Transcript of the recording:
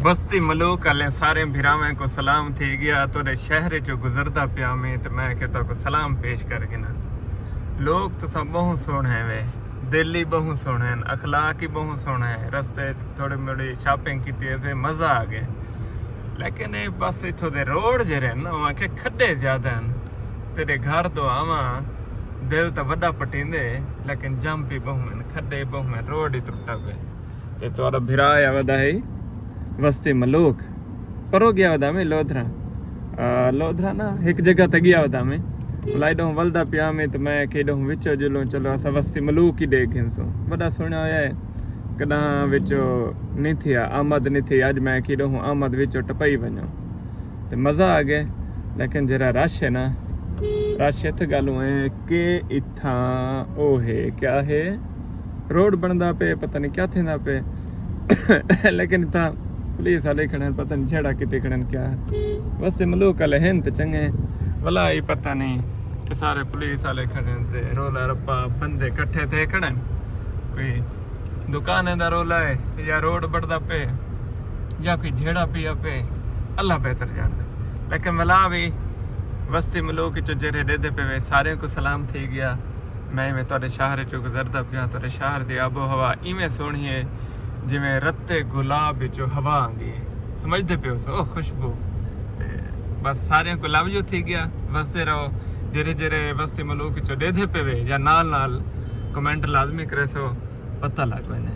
बस्ती मलूक वाले सारे भिरावें को सलाम थी गया तोरे शहर चो गुजरदा पिया में तो मैं कहता को सलाम पेश करके ना लोग तो सब बहु सोहने वे दिल्ली बहु सोहने हैं अखलाक ही बहु सोहने हैं रस्ते थोड़ी मोड़ी शॉपिंग की थे मज़ा आ गया लेकिन ये बस इथों दे रोड जरे ना वहाँ के खड्डे ज़्यादा हैं तेरे घर तो आवा दिल तो वड्डा पटींदे लेकिन जंप ही बहु हैं खड्डे बहु हैं रोड ही टुटा पे ते तोरा भिरा या वदा है वस्ती मलूक पर हो गया वदा में लोधरा ना एक जगह ते गया वदा में लाइडों वलदा पिया में तो मैं केडों विचो जुलो चलो असा वस्ती मलूक ही देखें सो बड़ा सुना है कदा विचो नहीं थी आमद नहीं थी आज मैं केडों आमद विचो टपई वनो ते मज़ा आ गया लेकिन जरा रश है ना रश इत्थे गल है कि इत्था ओ है क्या है रोड बनदा पे पता नहीं क्या थींदा पे लेकिन इत्था पुलिस वाले खड़े पता नहीं छेड़ा किते खड़े क्या वैसे मलूक वाले हैं तो चंगे भला ही पता नहीं ये सारे पुलिस वाले खड़े थे रोला रप्पा बंदे इकट्ठे थे खड़े कोई दुकान दा रोला है या रोड बढ़दा पे या कोई झेड़ा पिया पे अल्लाह बेहतर जानदा लेकिन भला भी वस्ती मलूक चो जेरे डेदे पे वे सारे को सलाम थी गया मैं तोरे शहर चो गुजरदा पिया तोरे शहर दी आबो हवा इवें सोहनी है जिमें रत्ते गुलाब जो हवा आंदी है समझते पे हो खुशबू ते बस सारे को लव यू थी गया वसते रहो जेरे जेरे वस्ती मलूक चो डेधे पे वे या नाल नाल कमेंट लाजमी करे सो पता लग वने।